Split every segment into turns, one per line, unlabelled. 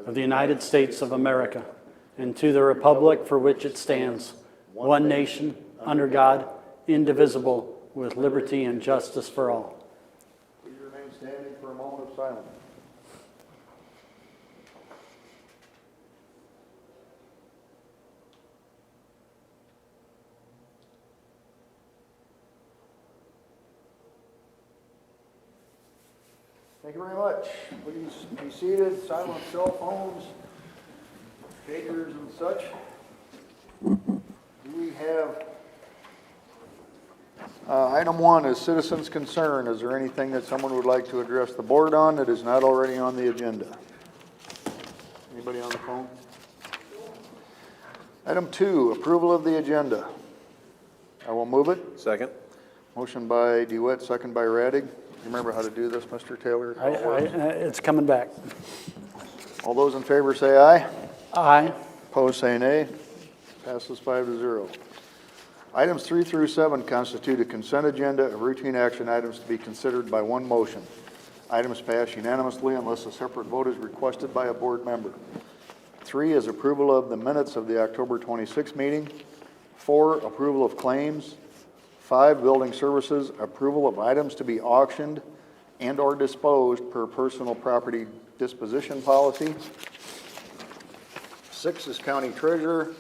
of the United States of America and to the republic for which it stands, one nation, under God, indivisible, with liberty and justice for all.
Please remain standing for a moment of silence. Thank you very much. Please be seated. Silent cell phones, shakers and such. Do we have item 1 is citizens' concern. Is there anything that someone would like to address the board on that is not already on the agenda? Anybody on the phone? Item 2, approval of the agenda. I will move it.
Second.
Motion by DeWitt, second by Radig. You remember how to do this, Mr. Taylor?
It's coming back.
All those in favor say aye.
Aye.
Opposed say nay. Passes 5-0. Items 3 through 7 constitute a consent agenda of routine action items to be considered by one motion. Items pass unanimously unless a separate vote is requested by a board member. 3 is approval of the minutes of the October 26th meeting. 4, approval of claims. 5, building services, approval of items to be auctioned and or disposed per personal property disposition policy. 6 is county treasurer,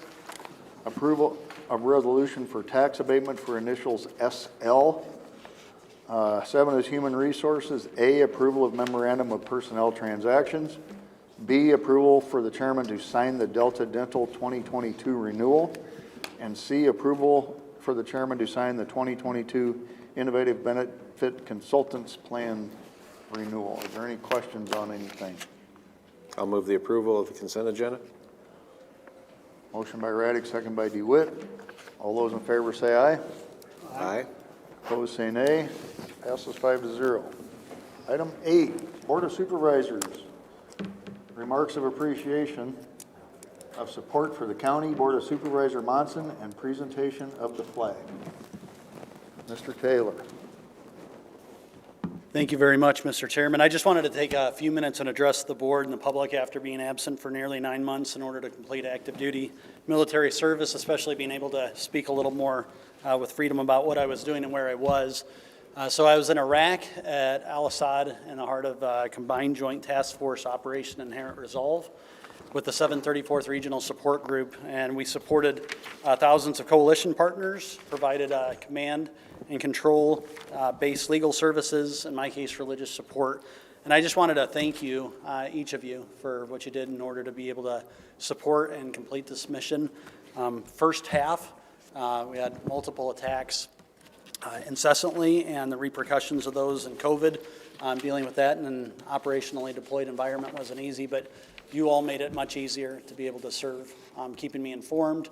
approval of resolution for tax abatement for initials SL. 7 is human resources. A, approval of memorandum of personnel transactions. B, approval for the chairman to sign the Delta Dental 2022 renewal. And C, approval for the chairman to sign the 2022 Innovative Benefit Consultants Plan renewal. Is there any questions on anything?
I'll move the approval of the consent agenda.
Motion by Radig, second by DeWitt. All those in favor say aye.
Aye.
Opposed say nay. Passes 5-0. Item 8, Board of Supervisors. Remarks of appreciation of support for the County Board of Supervisor Monson and presentation of the flag. Mr. Taylor.
Thank you very much, Mr. Chairman. I just wanted to take a few minutes and address the board and the public after being absent for nearly 9 months in order to complete active duty military service, especially being able to speak a little more with freedom about what I was doing and where I was. So I was in Iraq at Al-Assad in the heart of Combined Joint Task Force Operation Inherent Resolve with the 734th Regional Support Group, and we supported thousands of coalition partners, provided command and control based legal services, in my case religious support. And I just wanted to thank you, each of you, for what you did in order to be able to support and complete this mission. First half, we had multiple attacks incessantly, and the repercussions of those and COVID, dealing with that in an operationally deployed environment wasn't easy, but you all made it much easier to be able to serve, keeping me informed,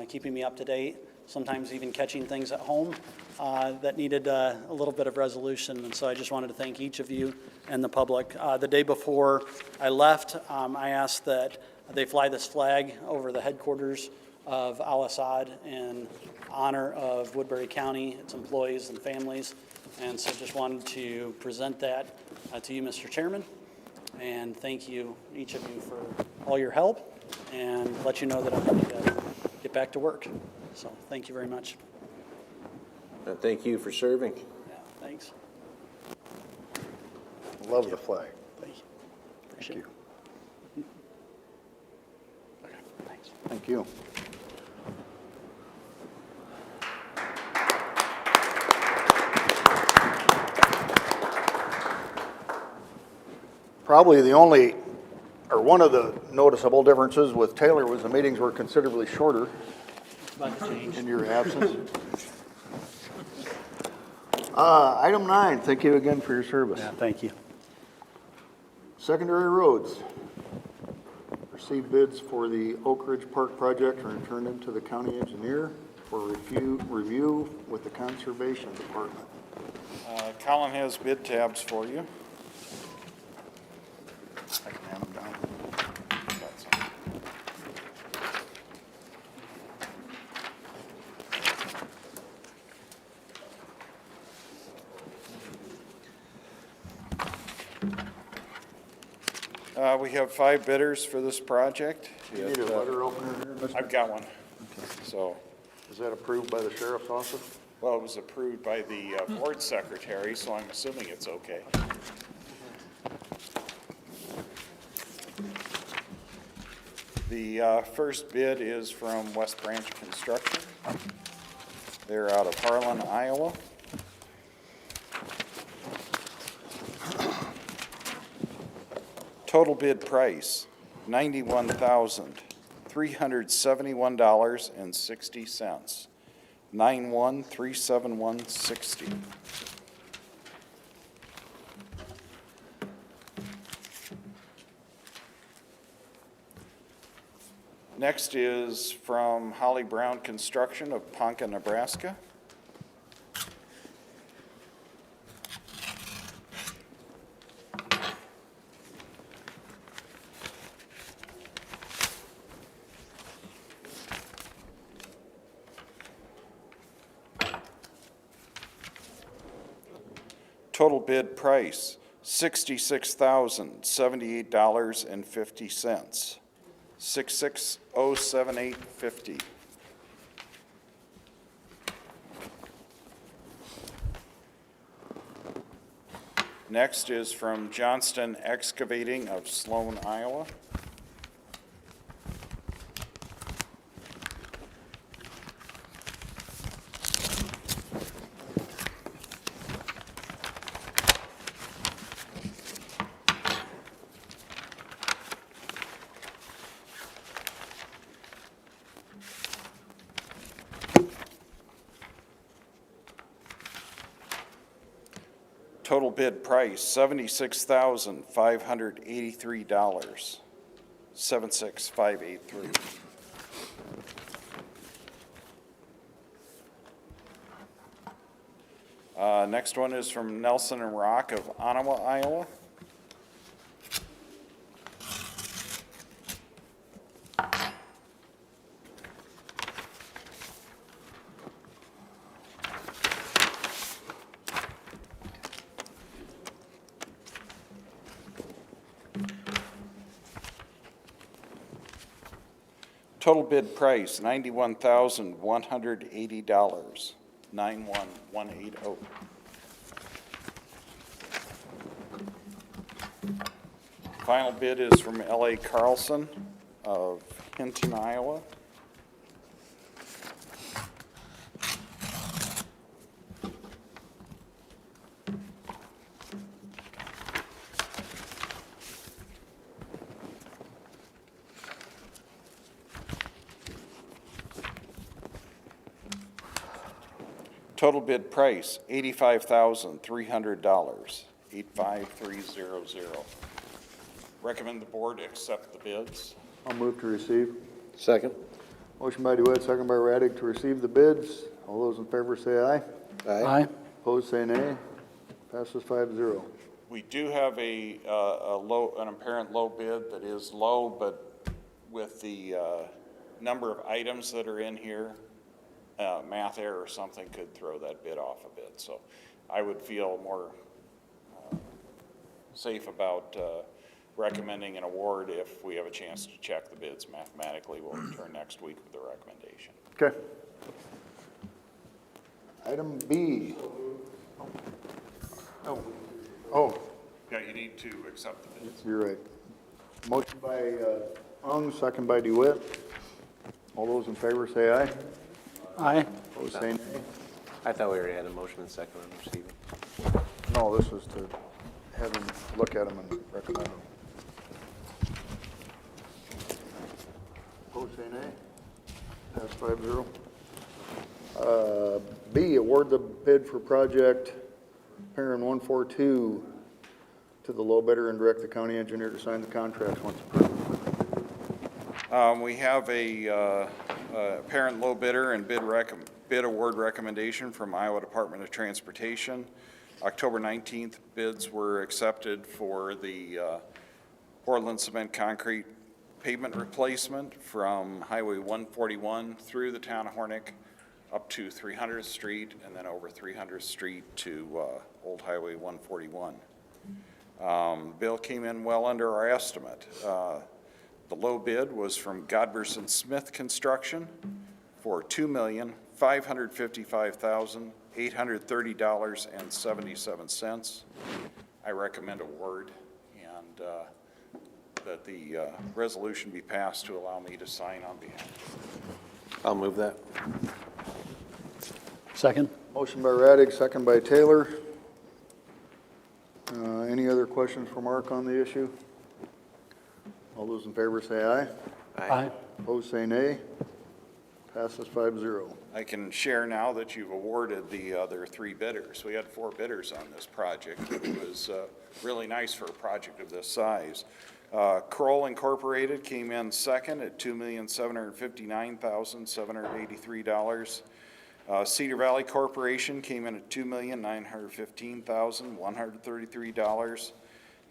keeping me up to date, sometimes even catching things at home that needed a little bit of resolution. And so I just wanted to thank each of you and the public. The day before I left, I asked that they fly this flag over the headquarters of Al-Assad in honor of Woodbury County, its employees and families. And so just wanted to present that to you, Mr. Chairman. And thank you, each of you, for all your help, and let you know that I'm ready to get back to work. So thank you very much.
And thank you for serving.
Yeah, thanks.
Love the flag.
Thank you. Appreciate
Thank you.
Okay, thanks.
Thank you. Probably the only, or one of the noticeable differences with Taylor was the meetings were considerably shorter in your absence. Item 9, thank you again for your service.
Yeah, thank you.
Secondary roads. Received bids for the Oak Ridge Park project and returned them to the county engineer for review with the Conservation Department.
Colin has bid tabs for you.
I can hand them down.
We have 5 bidders for this project.
You need a letter opener here, Mr.?
I've got one. So,
Is that approved by the sheriff's office?
well, it was approved by the board secretary, so I'm assuming it's okay. The first bid is from West Branch Construction. They're out of Harlan, Iowa. Total bid price, $91,371.60. 91,371.60. Next is from Holly Brown Construction of Ponca, Nebraska. Total bid price, $66,078.50. 66,078.50. Next is from Johnston Excavating of Sloan, Iowa. Total bid price, $76,583. 76,583. Next one is from Nelson and Rock of Ottawa, Iowa. Total bid price, $91,180. 91,180. Final bid is from L.A. Carlson of Hinton, Iowa. Total bid price, $85,300, 85300. Recommend the board accept the bids.
I'll move to receive.
Second.
Motion by DeWitt, second by Raddick to receive the bids. All those in favor say aye.
Aye.
Opposed, say nay. Passes 5-0.
We do have an apparent low bid that is low, but with the number of items that are in here, math error or something could throw that bid off a bit. So I would feel more safe about recommending an award if we have a chance to check the bids mathematically. We'll return next week with the recommendation.
Okay. Item B. Oh,
Yeah, you need to accept the bids.
you're right. Motion by Ung, second by DeWitt. All those in favor say aye.
Aye.
Opposed, say nay.
I thought we already had a motion and second on receiving.
No, this is to have him look at them and recommend them. Opposed, say nay. Pass 5-0. B, award the bid for project Perrin 142 to the low bidder and direct the county engineer to sign the contract once approved.
We have a apparent low bidder and bid award recommendation from Iowa Department of Transportation. October 19th, bids were accepted for the Portland cement concrete pavement replacement from Highway 141 through the town of Hornick up to 300th Street and then over 300th Street to Old Highway 141. Bill came in well under our estimate. The low bid was from Godberson Smith Construction for $2,555,830.77. I recommend award and that the resolution be passed to allow me to sign on behalf.
I'll move that.
Second?
Motion by Radig, second by Taylor. Any other questions for Mark on the issue? All those in favor say aye.
Aye.
Opposed, say nay. Passes 5-0.
I can share now that you've awarded the other 3 bidders. We had 4 bidders on this project. It was really nice for a project of this size. Kroll Incorporated came in second at $2,759,783. Cedar Valley Corporation came in at $2,915,133.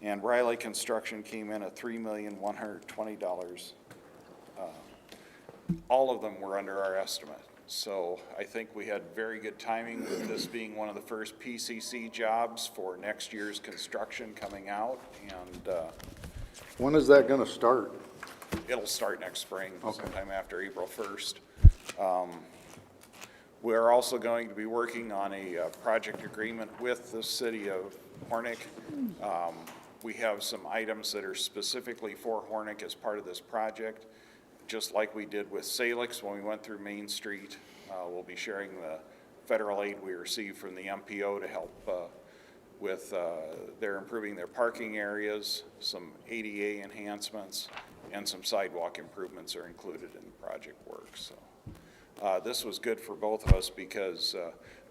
And Riley Construction came in at $3,120,000. All of them were under our estimate. So I think we had very good timing with this being one of the first PCC jobs for next year's construction coming out. And
When is that going to start?
it'll start next spring,
Okay.
sometime after April 1st. We're also going to be working on a project agreement with the city of Hornick. We have some items that are specifically for Hornick as part of this project, just like we did with Salix when we went through Main Street. We'll be sharing the federal aid we received from the MPO to help with their improving their parking areas, some ADA enhancements, and some sidewalk improvements are included in the project work. So this was good for both of us because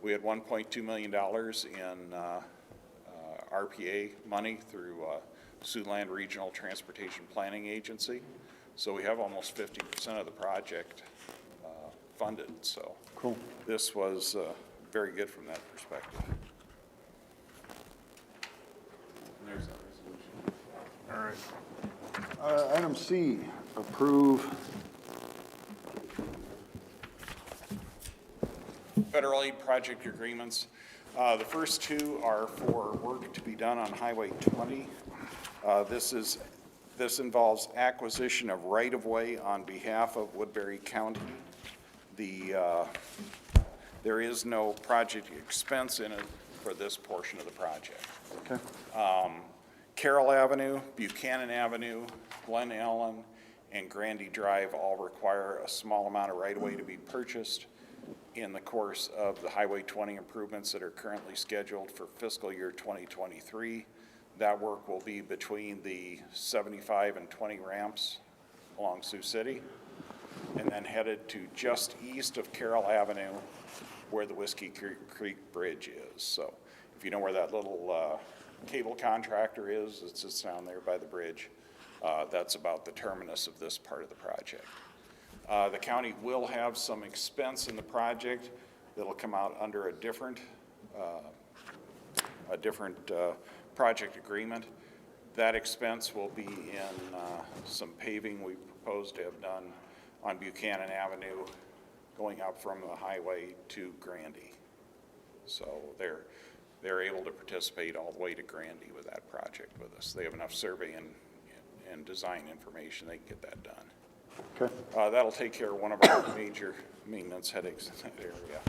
we had $1.2 million in RPA money through Siouxland Regional Transportation Planning Agency. So we have almost 50% of the project funded. So
Cool.
this was very good from that perspective. And there's that resolution.
All right. Item C, approve.
Federal aid project agreements. The first 2 are for work to be done on Highway 20. This involves acquisition of right-of-way on behalf of Woodbury County. There is no project expense in it for this portion of the project.
Okay.
Carroll Avenue, Buchanan Avenue, Glen Ellen, and Grandy Drive all require a small amount of right-of-way to be purchased in the course of the Highway 20 improvements that are currently scheduled for fiscal year 2023. That work will be between the 75 and 20 ramps along Sioux City, and then headed to just east of Carroll Avenue where the Whiskey Creek Bridge is. So if you know where that little cable contractor is, it sits down there by the bridge. That's about the terminus of this part of the project. The county will have some expense in the project that'll come out under a different project agreement. That expense will be in some paving we propose to have done on Buchanan Avenue going up from the highway to Grandy. So they're able to participate all the way to Grandy with that project with us. They have enough survey and design information, they can get that done.
Okay.
That'll take care of one of our major maintenance headaches in that area.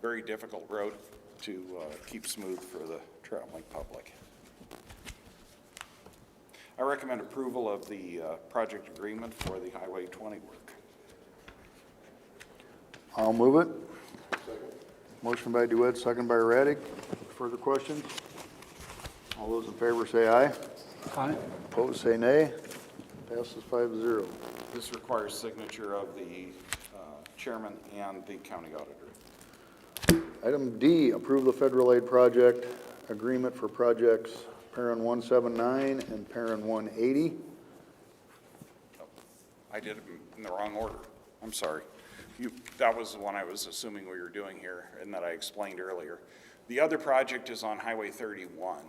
Very difficult road to keep smooth for the traveling public. I recommend approval of the project agreement for the Highway 20 work.
I'll move it. Motion by DeWitt, second by Radig. Further questions? All those in favor say aye.
Aye.
Opposed, say nay. Passes 5-0.
This requires signature of the chairman and the county auditor.
Item D, approve the federal aid project agreement for projects Perrin 179 and Perrin 180.
I did it in the wrong order. I'm sorry. That was the one I was assuming we were doing here and that I explained earlier. The other project is on Highway 31.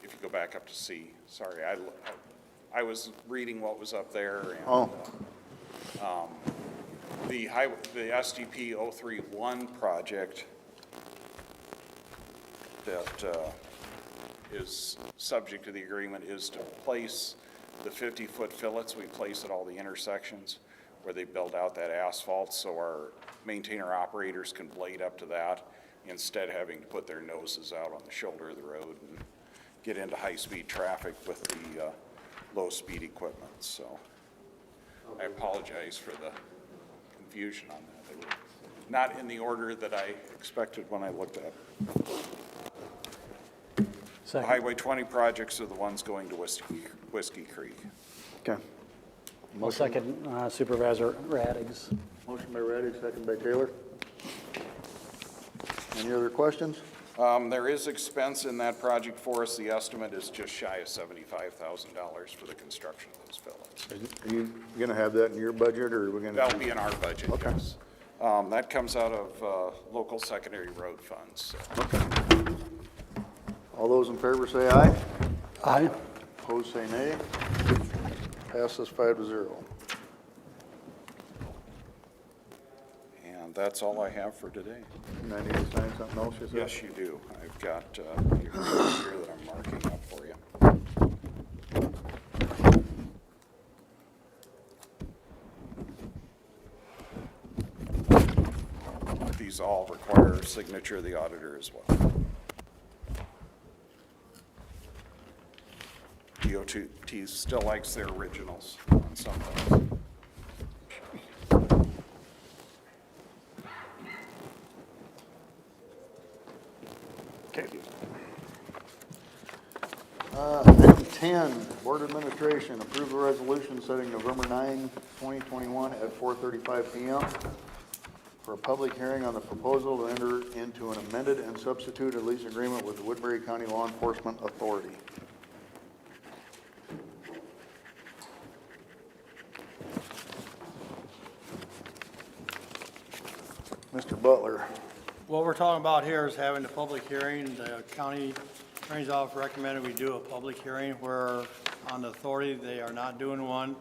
If you go back up to C, sorry, I was reading what was up there. And, the SDP 031 project that is, subject to the agreement, is to place the 50-foot fillets we place at all the intersections where they build out that asphalt, so our maintainer operators can blade up to that instead of having to put their noses out on the shoulder of the road and get into high-speed traffic with the low-speed equipment. So I apologize for the confusion on that. They were not in the order that I expected when I looked at it. The Highway 20 projects are the ones going to Whiskey Creek.
Okay.
I'll second Supervisor Raddick's.
Motion by Raddick, second by Taylor. Any other questions?
There is expense in that project for us. The estimate is just shy of $75,000 for the construction of those fillets.
Are you going to have that in your budget, or are we going to?
That'll be in our budget,
Okay.
yes. That comes out of local secondary road funds. So.
Okay. All those in favor say aye.
Aye.
Opposed, say nay. Passes 5-0.
And that's all I have for today.
And I need to sign something else, you said?
Yes, you do. I've got your notes here that I'm marking up for you. These all require signature of the auditor as well. DOT still likes their originals on some things.
Okay. Item 10, Board Administration, approve a resolution setting November 9, 2021 at 4:35 PM for a public hearing on the proposal to enter into an amended and substituted lease agreement with the Woodbury County Law Enforcement Authority. Mr. Butler.
What we're talking about here is having a public hearing. The county attorney's office recommended we do a public hearing where on the authority, they are not doing one.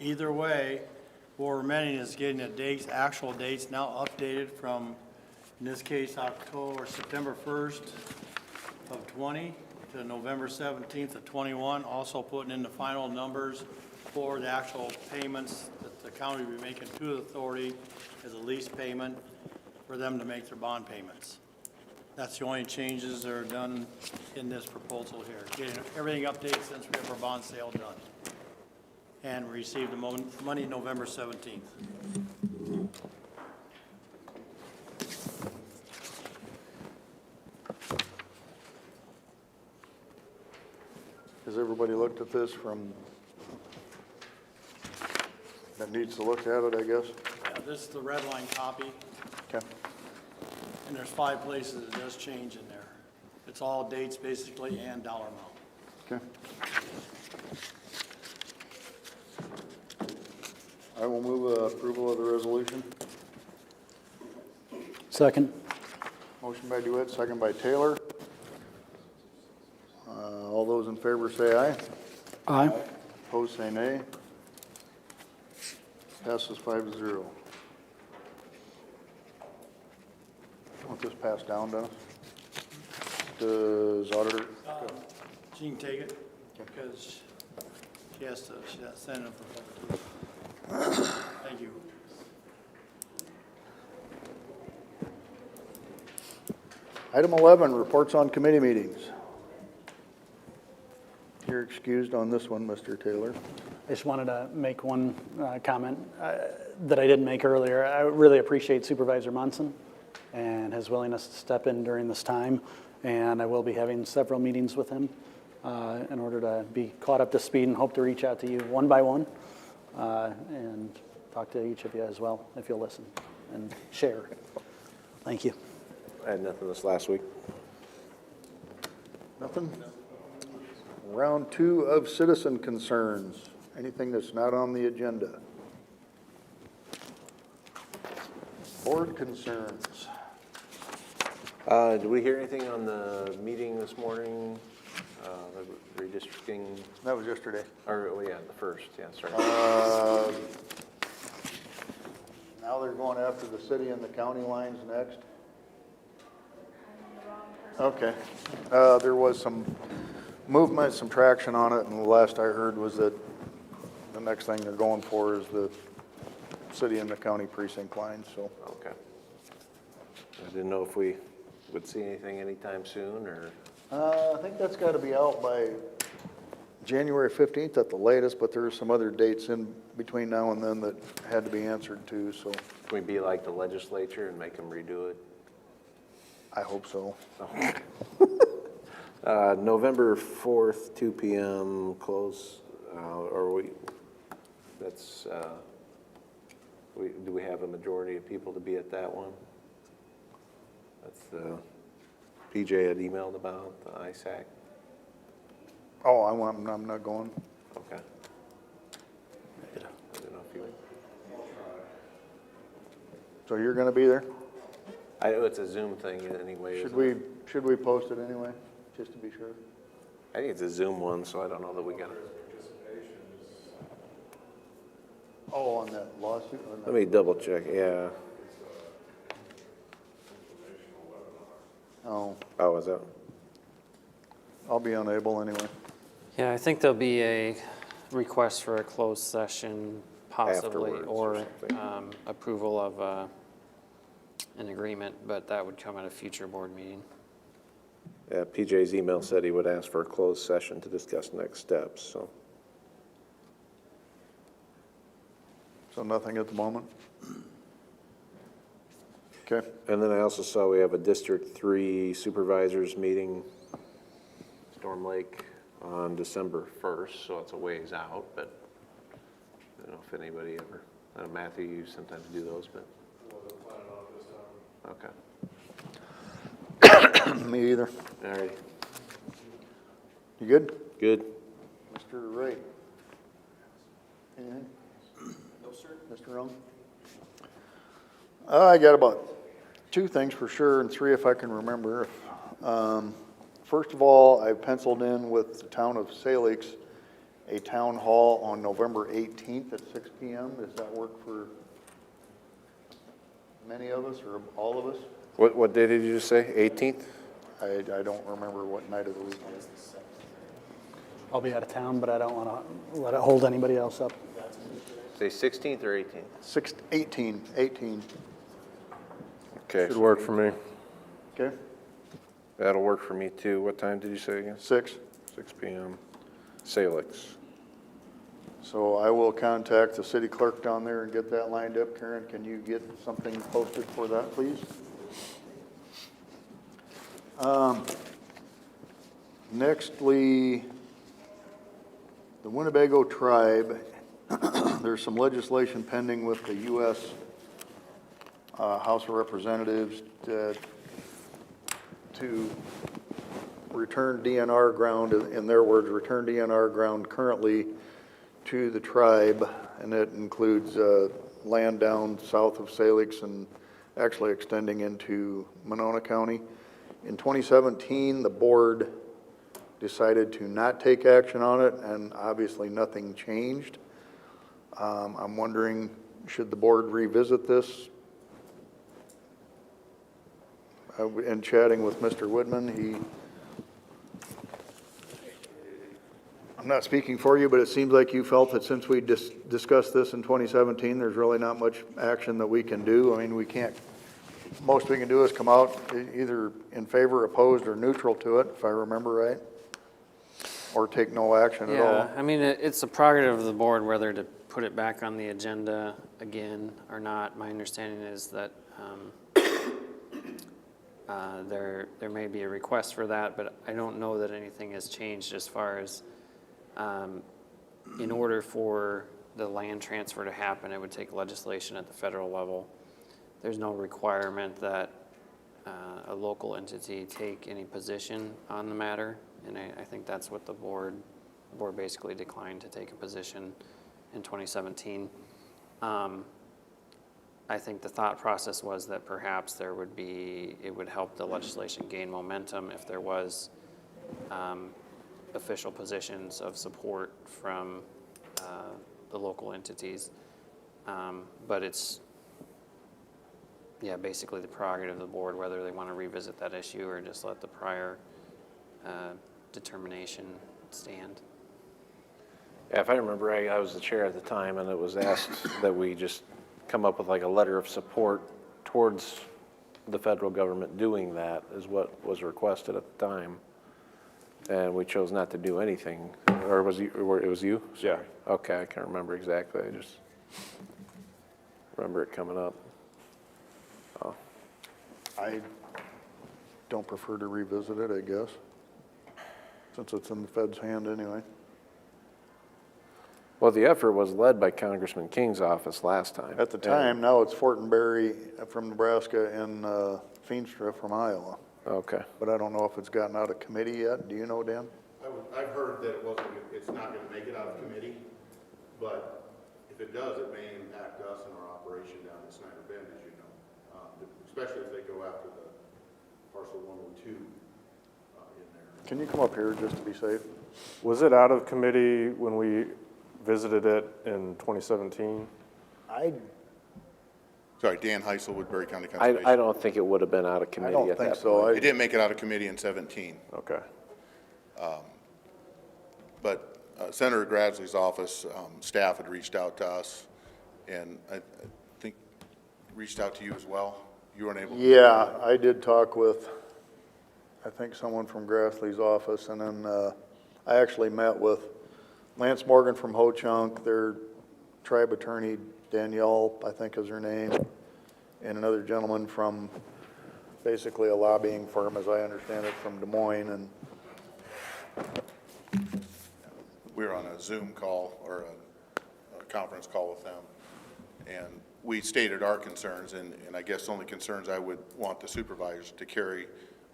Either way, what we're amending is getting the dates, actual dates now updated from, in this case, September 1st of 20 to November 17th of 21. Also putting in the final numbers for the actual payments that the county will be making to the authority as a lease payment for them to make their bond payments. That's the only changes that are done in this proposal here. Getting everything updated since we have our bond sale done. And we received the money November 17th.
Has everybody looked at this from, that needs to look at it, I guess?
Yeah, this is the red line copy,
Okay.
and there's 5 places it does change in there. It's all dates basically and dollar amount.
Okay. I will move approval of the resolution.
Second.
Motion by DeWitt, second by Taylor. All those in favor say aye.
Aye.
Opposed, say nay. Passes 5-0. Want this passed down, Dennis? Does auditor?
She can take it because she has to send it for publication. Thank you.
Item 11, reports on committee meetings. You're excused on this one, Mr. Taylor.
I just wanted to make one comment that I didn't make earlier. I really appreciate Supervisor Munson and his willingness to step in during this time, and I will be having several meetings with him in order to be caught up to speed, and hope to reach out to you one by one and talk to each of you as well, if you'll listen and share. Thank you.
I had nothing this last week.
Nothing? Round 2 of citizen concerns. Anything that's not on the agenda? Board concerns.
Did we hear anything on the meeting this morning, the redistricting,
That was yesterday.
or, oh yeah, the first, yeah, sorry.
Now they're going after the city and the county lines next. Okay. There was some movement, some traction on it, and the last I heard was that the next thing they're going for is the city and the county precinct line, so.
Okay. I didn't know if we would see anything anytime soon, or,
I think that's gotta be out by January 15th at the latest, but there are some other dates in between now and then that had to be answered to, so
can we be like the legislature and make them redo it?
I hope so.
November 4th, 2 PM, close, or that's, do we have a majority of people to be at that one? That's the, PJ had emailed about, the ISAC.
Oh, I'm not going.
Okay. I don't know if you,
So you're gonna be there?
I know it's a Zoom thing anyway.
Should
isn't it?
should we post it anyway, just to be sure?
I think it's a Zoom one, so I don't know that we got it.
Oh, on that lawsuit? Or
Let me double check, yeah.
Oh,
Oh, is that?
I'll be unable anyway.
Yeah, I think there'll be a request for a closed session possibly,
Afterwards
or
or something.
approval of an agreement, but that would come at a future board meeting.
Yeah, PJ's email said he would ask for a closed session to discuss next steps, so.
So nothing at the moment? Okay,
And then I also saw we have a District 3 Supervisors meeting, Storm Lake, on December 1st, so it's a ways out, but I don't know if anybody ever, I know Matthew, you sometimes do those, but. Okay,
me either.
all right,
You good?
good.
Mr. Ray? Anything? No, sir. Mr. Young? I got about 2 things for sure, and 3 if I can remember. First of all, I penciled in with the town of Salix a town hall on November 18th at 6 PM. Does that work for many of us or all of us?
What day did you just say, 18th?
I don't remember what night of the week it is.
I'll be out of town, but I don't want to let it hold anybody else up.
Say 16th or 18th?
18.
Okay,
Should work for me.
Okay,
that'll work for me too. What time did you say again?
6.
6 PM. Salix.
So I will contact the city clerk down there and get that lined up. Karen, can you get something posted for that, please? Nextly, the Winnebago Tribe, there's some legislation pending with the U.S. House of Representatives to return DNR ground, in their words, return DNR ground currently to the tribe, and it includes land down south of Salix and actually extending into Monona County. In 2017, the board decided to not take action on it, and obviously nothing changed. I'm wondering, should the board revisit this? In chatting with Mr. Woodman, I'm not speaking for you, but it seems like you felt that since we discussed this in 2017, there's really not much action that we can do. I mean, we can't, most we can do is come out either in favor, opposed, or neutral to it, if I remember right, or take no action at all.
Yeah, I mean, it's a prerogative of the board whether to put it back on the agenda again or not. My understanding is that there may be a request for that, but I don't know that anything has changed as far as in order for the land transfer to happen, it would take legislation at the federal level. There's no requirement that a local entity take any position on the matter, and I think that's what the board basically declined to take a position in 2017. I think the thought process was that perhaps it would help the legislation gain momentum if there was official positions of support from the local entities. But it's, basically the prerogative of the board whether they want to revisit that issue or just let the prior determination stand.
Yeah, if I remember right, I was the chair at the time, and it was asked that we just come up with like a letter of support towards the federal government doing that, is what was requested at the time. And we chose not to do anything, or was you, or it was you?
Yeah.
Okay, I can't remember exactly, I just remember it coming up.
I don't prefer to revisit it, I guess, since it's in the Fed's hand anyway.
Well, the effort was led by Congressman King's office last time.
At the time, now it's Fortenberry from Nebraska and Feenstra from Iowa.
Okay.
But I don't know if it's gotten out of committee yet. Do you know, Dan?
I've heard that it's not gonna make it out of committee, but if it does, it may impact us and our operation down at Snyder Bend, as you know. Especially if they go after the parcel 102 in there.
Can you come up here just to be safe?
Was it out of committee when we visited it in 2017?
Sorry, Dan Heisel, Woodbury County Conservation.
I don't think it would have been out of
I
committee
don't
at
think
that
so.
point.
It didn't make it out of committee in 17,
Okay.
but Senator Grassley's office, staff had reached out to us, and I think reached out to you as well. You weren't able to.
Yeah, I did talk with, I think, someone from Grassley's office, and then I actually met with Lance Morgan from Ho-Chunk, their tribe attorney, Danielle, I think is her name, and another gentleman from basically a lobbying firm, as I understand it, from Des Moines, and
We were on a Zoom call or a conference call with them, and we stated our concerns, and I guess the only concerns I would want the supervisors to carry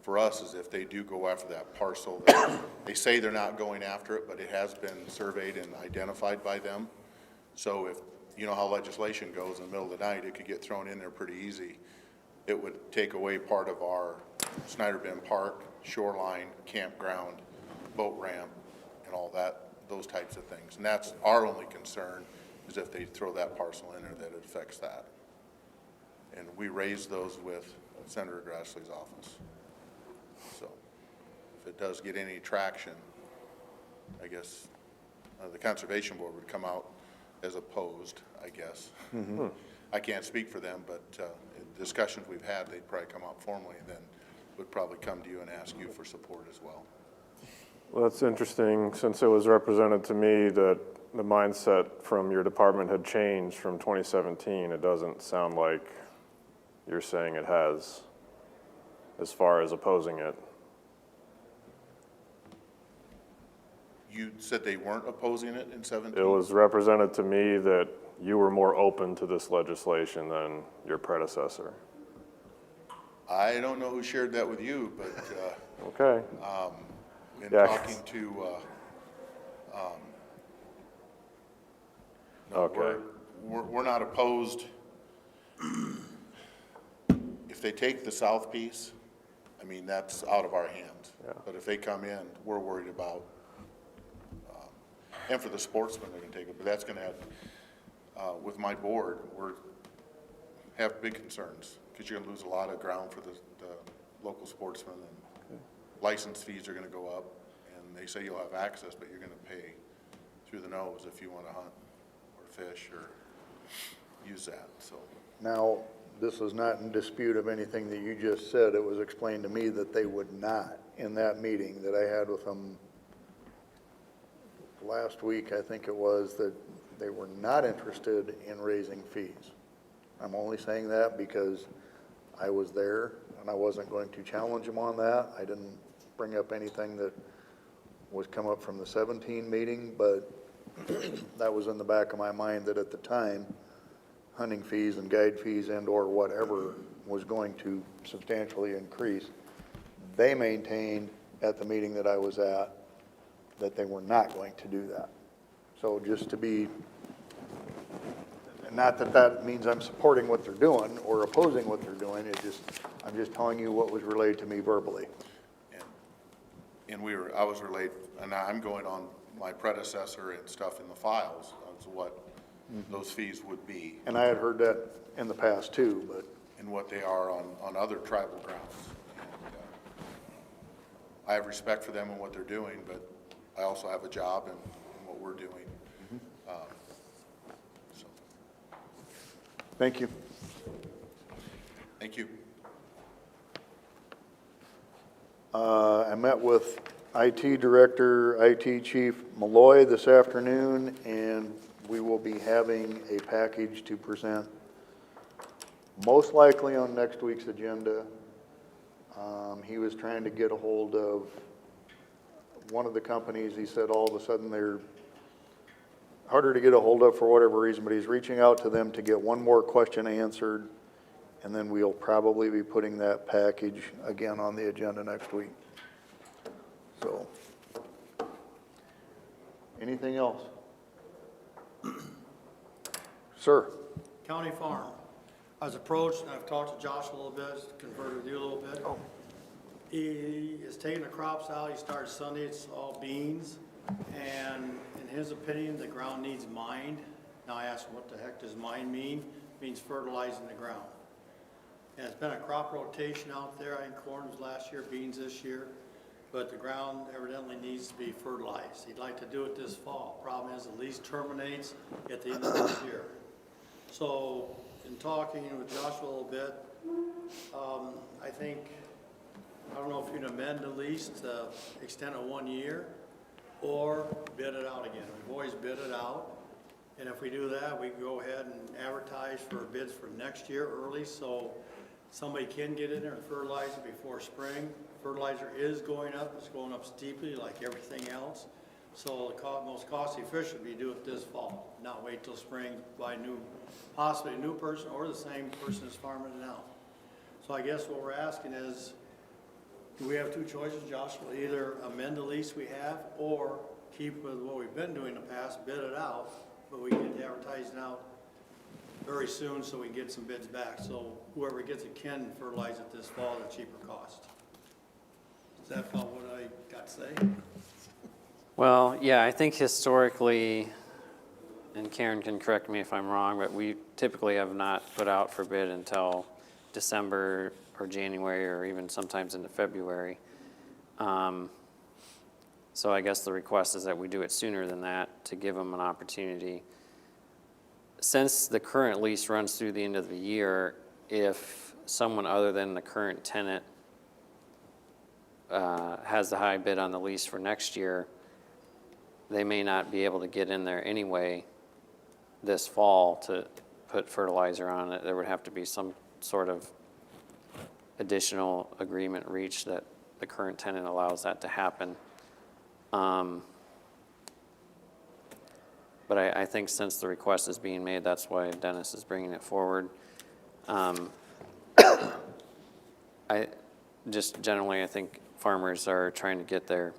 for us is if they do go after that parcel, that they say they're not going after it, but it has been surveyed and identified by them. So if, you know how legislation goes, in the middle of the night, it could get thrown in there pretty easy. It would take away part of our Snyder Bend Park, shoreline, campground, boat ramp, and all that, those types of things. And that's our only concern, is if they throw that parcel in there, that it affects that. And we raised those with Senator Grassley's office. So if it does get any traction, I guess the Conservation Board would come out as opposed, I guess. I can't speak for them, but in discussions we've had, they'd probably come out formally and then would probably come to you and ask you for support as well.
Well, that's interesting, since it was represented to me that the mindset from your department had changed from 2017. It doesn't sound like you're saying it has, as far as opposing it.
You said they weren't opposing it in 17?
It was represented to me that you were more open to this legislation than your predecessor.
I don't know who shared that with you, but
Okay.
in
Yeah.
talking to, no,
Okay.
we're not opposed. If they take the south piece, I mean, that's out of our hands.
Yeah.
But if they come in, we're worried about, and for the sportsmen, they're gonna take it, but that's gonna have, with my board, have big concerns, because you're gonna lose a lot of ground for the local sportsmen, and license fees are gonna go up, and they say you'll have access, but you're gonna pay through the nose if you wanna hunt or fish or use that, so.
now, this is not in dispute of anything that you just said. It was explained to me that they would not, in that meeting that I had with them last week, I think it was, that they were not interested in raising fees. I'm only saying that because I was there and I wasn't going to challenge them on that. I didn't bring up anything that was come up from the 17 meeting, but that was in the back of my mind that at the time, hunting fees and guide fees and or whatever was going to substantially increase. They maintained at the meeting that I was at that they were not going to do that. So just to be, not that that means I'm supporting what they're doing or opposing what they're doing, I'm just telling you what was relayed to me verbally.
And I was relayed, and I'm going on my predecessor and stuff in the files as what those fees would be
And I had heard that in the past too, but
and what they are on other tribal grounds. And, I have respect for them and what they're doing, but I also have a job and what we're doing. So,
Thank you.
thank you.
I met with IT Director, IT Chief Malloy this afternoon, and we will be having a package to present, most likely on next week's agenda. He was trying to get a hold of one of the companies. He said all of a sudden they're harder to get a hold of for whatever reason, but he's reaching out to them to get one more question answered, and then we'll probably be putting that package again on the agenda next week. So, anything else? Sir?
County Farm. I was approached, and I've talked to Josh a little bit, conferred with you a little bit. He is taking the crops out. He started Sunday. It's all beans. And in his opinion, the ground needs mined. Now I asked him, what the heck does mine mean? It means fertilizing the ground. And it's been a crop rotation out there. I think corn was last year, beans this year. But the ground evidently needs to be fertilized. He'd like to do it this fall. Problem is, the lease terminates at the end of this year. So, in talking with Joshua a little bit, I think, I don't know if you can amend the lease to extend it 1 year or bid it out again. We've always bid it out. And if we do that, we can go ahead and advertise for bids for next year early, so somebody can get in there and fertilize it before spring. Fertilizer is going up. It's going up steeply like everything else. So the most cost efficient would be to do it this fall, not wait till spring, buy possibly a new person or the same person is farming it now. So I guess what we're asking is, do we have two choices, Josh? We'll either amend the lease we have or keep with what we've been doing in the past, bid it out, but we get the advertising out very soon so we can get some bids back. So whoever gets it can fertilize it this fall at a cheaper cost. Is that about what I got to say?
Well, yeah, I think historically, and Karen can correct me if I'm wrong, but we typically have not put out for bid until December or January or even sometimes into February. So I guess the request is that we do it sooner than that to give them an opportunity. Since the current lease runs through the end of the year, if someone other than the current tenant has the high bid on the lease for next year, they may not be able to get in there anyway this fall to put fertilizer on it. There would have to be some sort of additional agreement reached that the current tenant allows that to happen. But I think since the request is being made, that's why Dennis is bringing it forward. I think farmers are trying to get their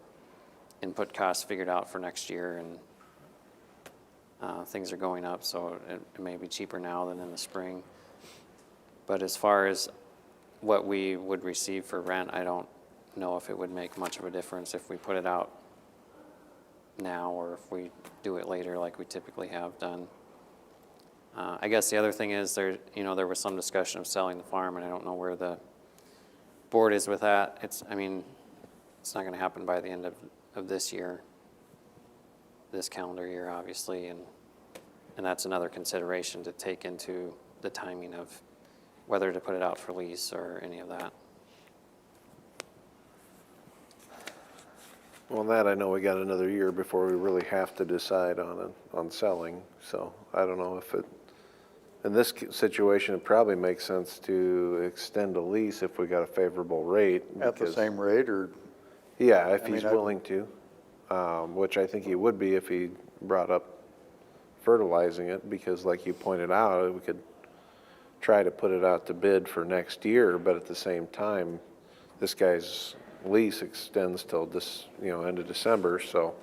input costs figured out for next year, and things are going up, so it may be cheaper now than in the spring. But as far as what we would receive for rent, I don't know if it would make much of a difference if we put it out now or if we do it later like we typically have done. I guess the other thing is there was some discussion of selling the farm, and I don't know where the board is with that. It's not going to happen by the end of this year, this calendar year, obviously, and that's another consideration to take into the timing of whether to put it out for lease or any of that.
Well, that I know we got another year before we really have to decide on selling. So I don't know if in this situation, it probably makes sense to extend a lease if we got a favorable rate.
At the same rate, or?
Yeah, if he's
mean,
willing to, which I think he would be if he brought up fertilizing it, because like you pointed out, we could try to put it out to bid for next year, but at the same time, this guy's lease extends till end of December, so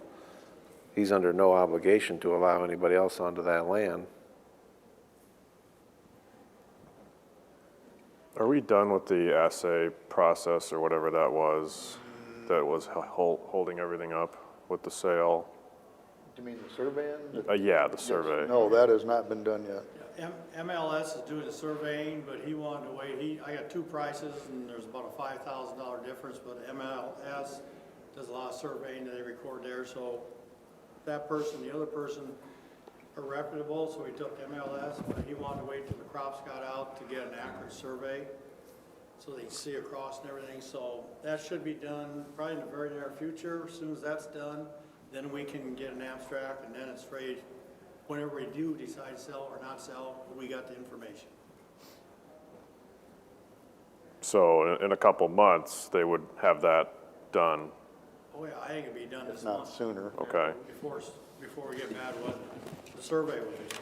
he's under no obligation to allow anybody else onto that land.
Are we done with the assay process or whatever that was holding everything up with the sale?
You mean the surveying?
Yeah, the survey.
No, that has not been done yet.
MLS is doing the surveying, but he wanted to wait. I got two prices, and there's about a $5,000 difference, but MLS does a lot of surveying that they record there, so that person, the other person are reputable, so he took MLS, but he wanted to wait till the crops got out to get an accurate survey, so they can see across and everything, so that should be done probably in the very near future. As soon as that's done, then we can get an abstract, and then it's ready. Whenever we do decide to sell or not sell, we got the information.
So in a couple months, they would have that done.
Oh yeah, I think it'd be done this
If not
month.
sooner.
Okay.
Before we get bad weather, the survey will be.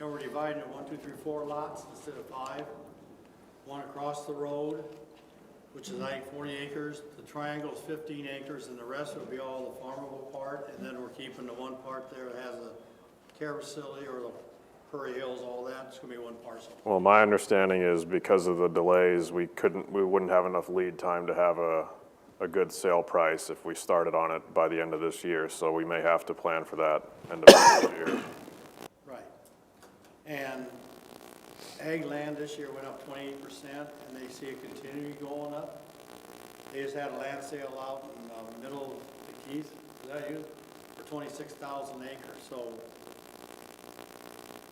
And we're dividing it 1, 2, 3, 4 lots instead of 5. One across the road, which is I think 40 acres. The triangle is 15 acres, and the rest will be all the farmable part. And then we're keeping the one part there that has a care facility or the Prairie Hills, all that. It's gonna be one parcel.
Well, my understanding is because of the delays, we wouldn't have enough lead time to have a good sale price if we started on it by the end of this year. So we may have to plan for that end of this year.
Right. And ag land this year went up 28%, and they see it continuing going up. They just had a land sale out in the middle of the Keith, is that you? For 26,000 acres, so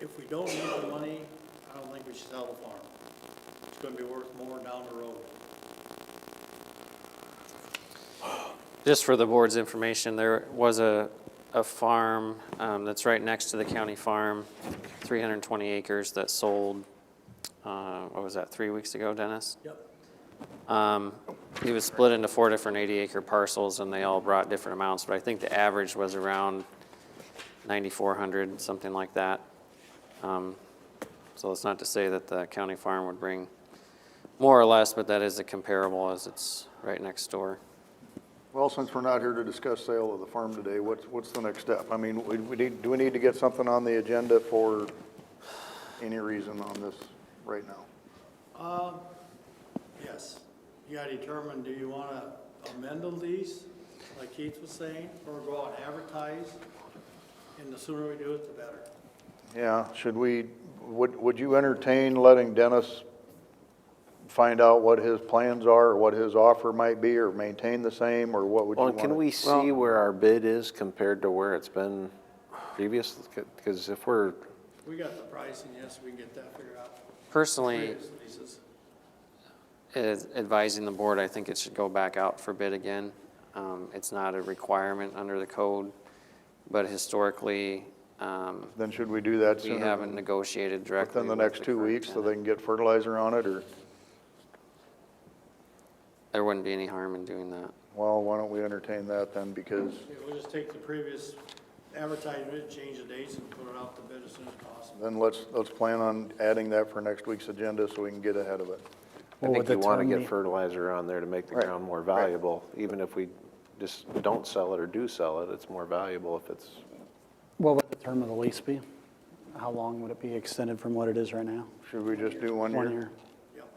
if we don't need the money, I don't think we should sell the farm. It's gonna be worth more down the road.
Just for the board's information, there was a farm that's right next to the county farm, 320 acres that sold, what was that, 3 weeks ago, Dennis?
Yep.
It was split into 4 different 80-acre parcels, and they all brought different amounts, but I think the average was around 9,400, something like that. So it's not to say that the county farm would bring more or less, but that is a comparable as it's right next door.
Well, since we're not here to discuss sale of the farm today, what's the next step? I mean, do we need to get something on the agenda for any reason on this right now?
Yes. You gotta determine, do you wanna amend the lease, like Keith was saying, or go out and advertise? And the sooner we do it, the better.
Yeah, would you entertain letting Dennis find out what his plans are, or what his offer might be, or maintain the same, or what would you
Well,
want?
can we see where our bid is compared to where it's been previous? Because if we're,
We got the pricing, yes, we can get that figured out.
Personally,
Previous leases.
advising the board, I think it should go back out for bid again. It's not a requirement under the code, but historically,
Then should we do that
we
sooner?
haven't negotiated directly
Within the
with
next 2
current
weeks, so
tenant.
they can get fertilizer on it, or,
There wouldn't be any harm in doing that.
well, why don't we entertain that then, because,
Yeah, we'll just take the previous advertisement, change the dates, and put it out to bid as soon as possible.
then let's plan on adding that for next week's agenda so we can get ahead of it.
I think you want to get fertilizer on there to make the
Right,
ground more
right.
valuable. Even if we just don't sell it or do sell it, it's more valuable if it's,
What would the term of the lease be? How long would it be extended from what it is right now?
Should we just do 1 year?
1 year?
Yep.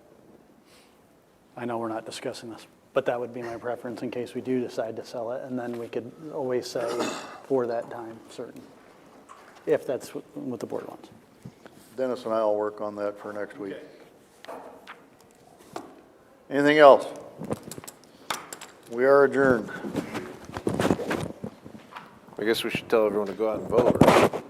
I know we're not discussing this, but that would be my preference in case we do decide to sell it, and then we could always say for that time certain, if that's what the board wants.
Dennis and I will work on that for next week.
Okay.
Anything else? We are adjourned.
I guess we should tell everyone to go out and vote, right?